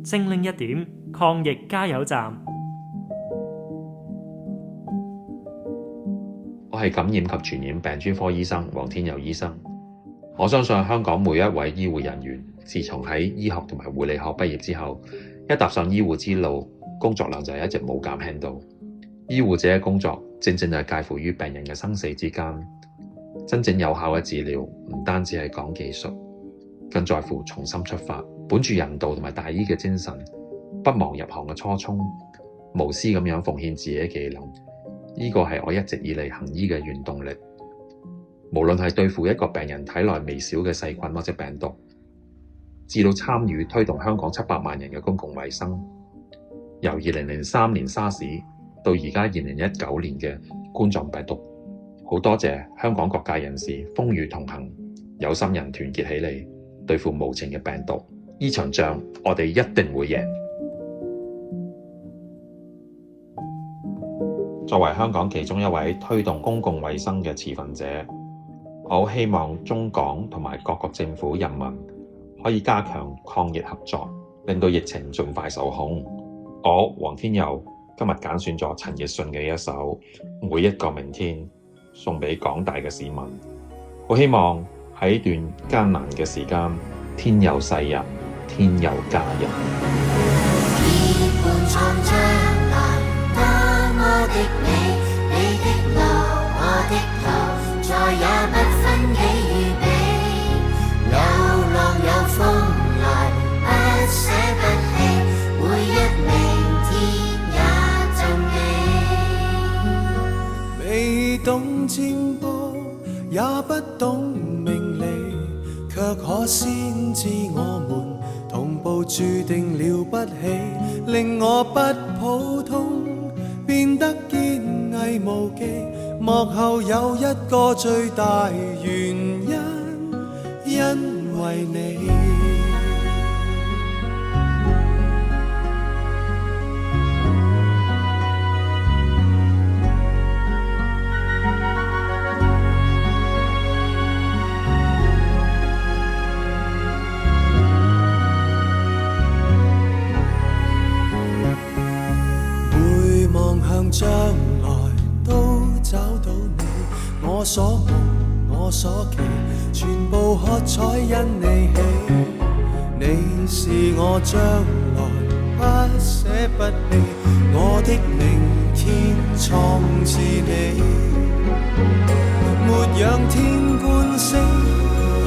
精靈一點抗疫加油站。我係感染及傳染病專科醫生黃天佑醫生。我相信香港每一位醫護人員，自從喺醫學同埋護理學畢業之後，一踏上醫護之路，工作量就一直冇減輕到。醫護者嘅工作正正係介乎於病人嘅生死之間。真正有效嘅治療唔單止係講技術，更在乎從心出發，本住人道同埋大醫嘅精神，不忘入行嘅初衷，無私咁樣奉獻自己嘅技能。呢個係我一直以嚟行醫嘅原動力。無論係對付一個病人體內微小嘅細菌或者病毒，至到參與推動香港700萬人嘅公共衛生，由2003年沙士到而家2019年嘅冠狀病毒，好多謝香港各界人士風雨同行，有心人團結起嚟對付無情嘅病毒。呢場仗我哋一定會贏。作為香港其中一位推動公共衛生嘅持份者，我好希望中港同埋各國政府人民可以加強抗疫合作，令到疫情盡快受控。我黃天佑今日揀選咗陳奕迅嘅一首《每一個明天》送俾廣大嘅市民。好希望喺段艱難嘅時間，天佑世人，天佑家人。的你的路，我的途，再也不分己與彼。有浪有風來，不捨不棄，每一明天也盡未懂占卜，也不懂命理，卻可先知我們同步注定了不起，令我不普通，變得堅毅無忌，幕後有一個最大原因，因為你。將來都找到你，我所夢我所期，全部喝彩因你起。你是我將來不捨不棄，我的明天創自你。沒仰天觀星，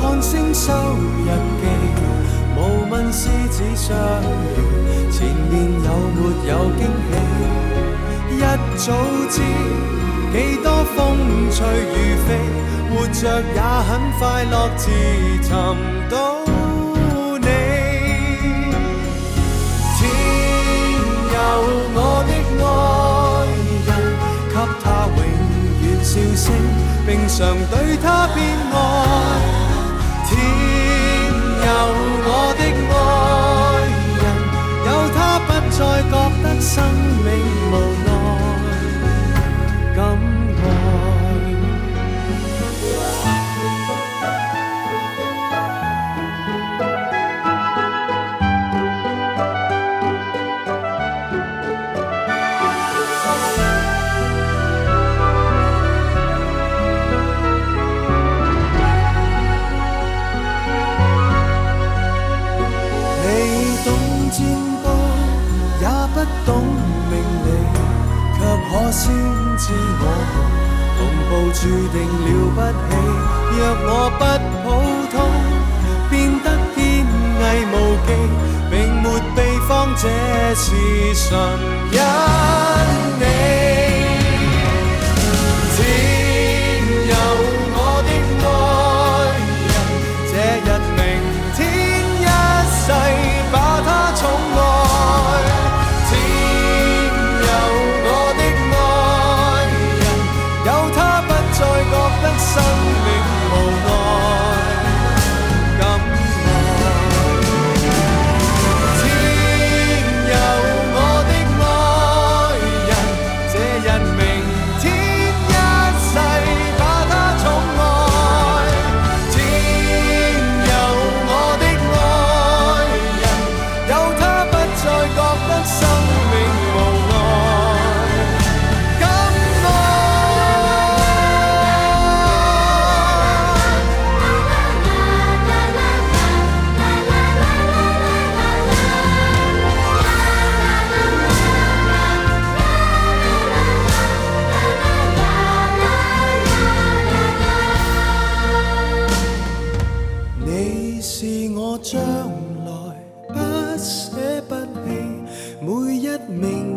看星收日記，無問獅子相遇，前面有沒有驚喜。一早知幾多風吹雨飛，活着也很快樂，自尋到你。天佑我的愛人，給他永遠笑聲，並常對他變愛。天佑我的愛人，有他不再覺得生命無奈。可先知我們同步注定了不起，若我不普通，變得堅毅無忌，並沒秘方，這是純因你。天佑我的愛人，這日明天一世把他寵愛。生命無奈，感愛。天佑我的愛命